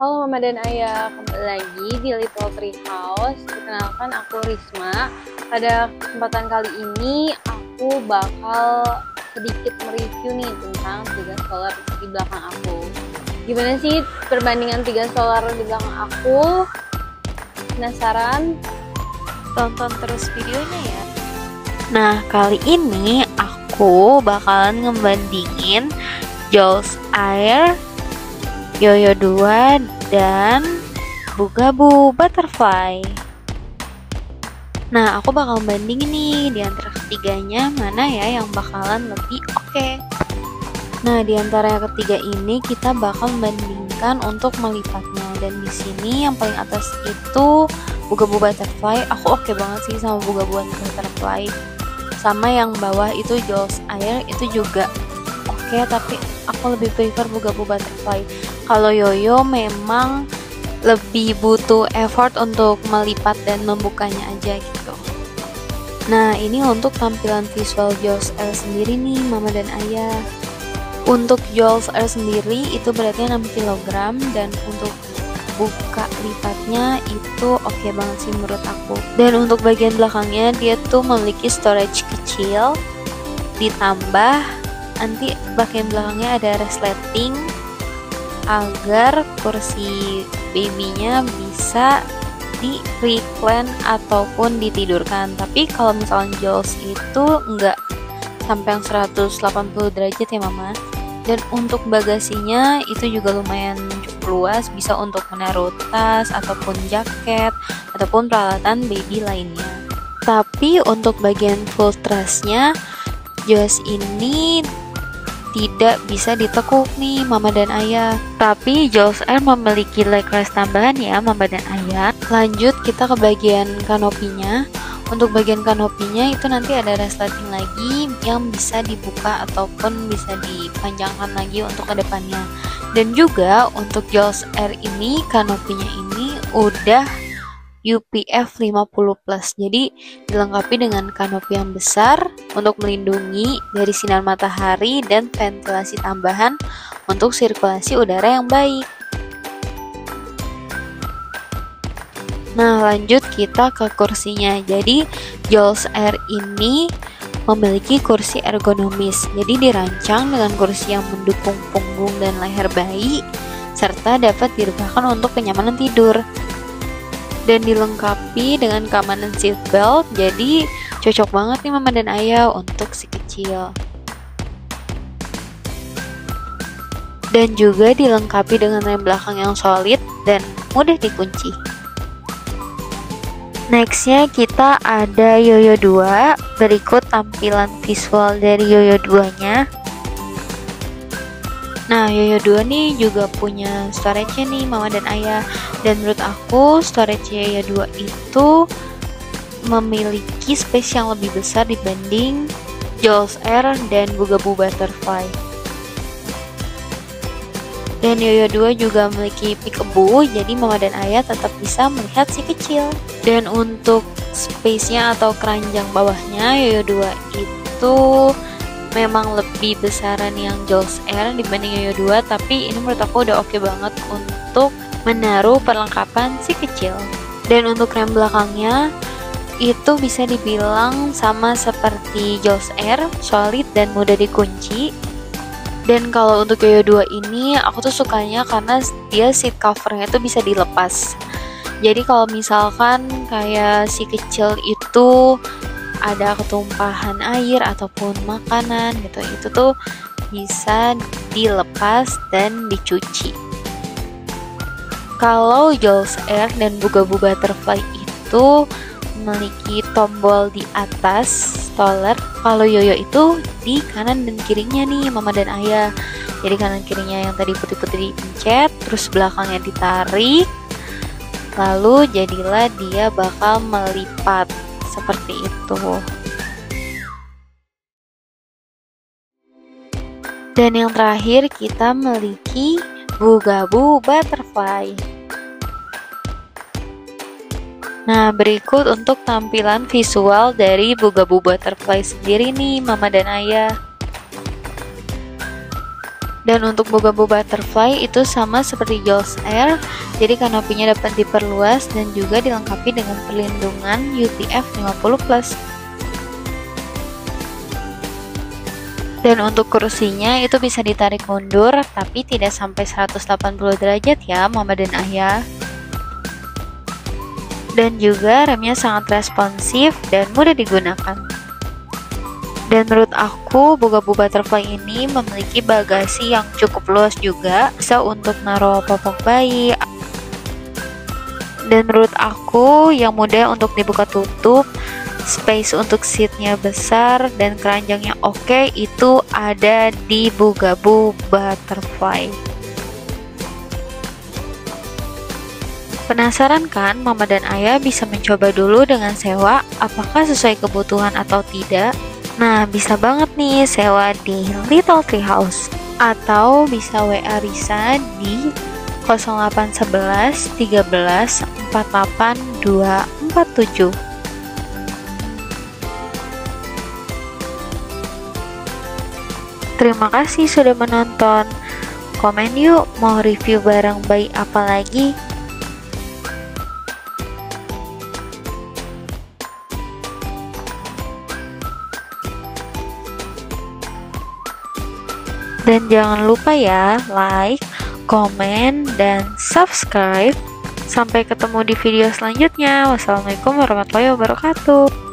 Halo Mama dan Ayah, kembali lagi di Little Tree House. Perkenalkan aku Risma. Pada kesempatan kali ini aku bakal sedikit mereview nih tentang 3 solar di belakang aku. Gimana sih perbandingan 3 solar di belakang aku? Penasaran? Tonton terus videonya ya. Nah, kali ini aku bakalan ngebandingin Jules Air, Yoyo 2, dan Bugaboo Butterfly. Nah, aku bakal bandingin nih di antara ketiganya mana ya yang bakalan lebih oke. Nah, di antara yang ketiga ini kita bakal membandingkan untuk melipatnya. Dan di sini yang paling atas itu Bugaboo Butterfly. Aku oke banget sih sama Bugaboo Butterfly. Sama yang bawah itu Jules Air itu juga oke, tapi aku lebih prefer Bugaboo Butterfly. Kalau Yoyo memang lebih butuh effort untuk melipat dan membukanya aja gitu. Nah, ini untuk tampilan visual Jules Air sendiri nih Mama dan Ayah. Untuk Jules Air sendiri itu beratnya 6 kg dan untuk buka lipatnya itu oke banget sih menurut aku. Dan untuk bagian belakangnya dia tuh memiliki storage kecil, ditambah nanti bagian belakangnya ada resleting agar kursi babynya bisa di recline ataupun ditidurkan. Tapi kalau misalnya Jules itu enggak sampai yang 180 derajat ya Mama. Dan untuk bagasinya itu juga lumayan cukup luas, bisa untuk menaruh tas ataupun jaket ataupun peralatan baby lainnya. Tapi untuk bagian full trussnya Jules ini tidak bisa ditekuk nih Mama dan Ayah. Tapi Jules Air memiliki leg rest tambahan ya Mama dan Ayah. Lanjut kita ke bagian kanopinya. Untuk bagian kanopinya itu nanti ada resleting lagi yang bisa dibuka ataupun bisa dipanjangkan lagi untuk ke depannya. Dan juga untuk Jules Air ini kanopinya ini udah UPF 50+. Jadi dilengkapi dengan kanopi yang besar untuk melindungi dari sinar matahari dan ventilasi tambahan untuk sirkulasi udara yang baik. Nah, lanjut kita ke kursinya. Jadi Jules Air ini memiliki kursi ergonomis. Jadi dirancang dengan kursi yang mendukung punggung dan leher bayi serta dapat direbahkan untuk kenyamanan tidur. Dan dilengkapi dengan keamanan seat belt, jadi cocok banget nih Mama dan Ayah untuk si kecil. Dan juga dilengkapi dengan rem belakang yang solid dan mudah dikunci. Nextnya kita ada Yoyo 2. Berikut tampilan visual dari Yoyo 2-nya. Nah, Yoyo 2 nih juga punya storage-nya nih Mama dan Ayah. Dan menurut aku storage Yoyo 2 itu memiliki space yang lebih besar dibanding Jules Air dan Bugaboo Butterfly. Dan Yoyo 2 juga memiliki peekaboo, jadi Mama dan Ayah tetap bisa melihat si kecil. Dan untuk space-nya atau keranjang bawahnya Yoyo 2 itu memang lebih besaran yang Jules Air dibanding Yoyo 2, tapi ini menurut aku udah oke banget untuk menaruh perlengkapan si kecil. Dan untuk rem belakangnya itu bisa dibilang sama seperti Jules Air, solid dan mudah dikunci. Dan kalau untuk Yoyo 2 ini aku tuh sukanya karena dia seat covernya tuh bisa dilepas. Jadi kalau misalkan kayak si kecil itu ada ketumpahan air ataupun makanan gitu, itu tuh bisa dilepas dan dicuci. Kalau Jules Air dan Bugaboo Butterfly itu memiliki tombol di atas stroller. Kalau Yoyo itu di kanan dan kirinya nih Mama dan Ayah. Jadi kanan kirinya yang tadi putih-putih dipencet, terus belakangnya ditarik, lalu jadilah dia bakal melipat seperti itu. Dan yang terakhir kita memiliki Bugaboo Butterfly. Nah, berikut untuk tampilan visual dari Bugaboo Butterfly sendiri nih Mama dan Ayah. Dan untuk Bugaboo Butterfly itu sama seperti Jules Air, jadi kanopinya dapat diperluas dan juga dilengkapi dengan perlindungan UPF 50+. Dan untuk kursinya itu bisa ditarik mundur, tapi tidak sampai 180 derajat ya Mama dan Ayah. Dan juga remnya sangat responsif dan mudah digunakan. Dan menurut aku Bugaboo Butterfly ini memiliki bagasi yang cukup luas juga, bisa untuk naruh popok bayi. Dan menurut aku yang mudah untuk dibuka tutup, space untuk seatnya besar, dan keranjangnya oke, itu ada di Bugaboo Butterfly. Penasaran kan Mama dan Ayah bisa mencoba dulu dengan sewa, apakah sesuai kebutuhan atau tidak? Nah, bisa banget nih sewa di Little Tree House atau bisa WA Risa di 0811 13 48 247. Terima kasih sudah menonton. Komen yuk mau review barang bayi apa lagi? Dan jangan lupa ya, like, komen, dan subscribe. Sampai ketemu di video selanjutnya. Wassalamualaikum warahmatullahi wabarakatuh.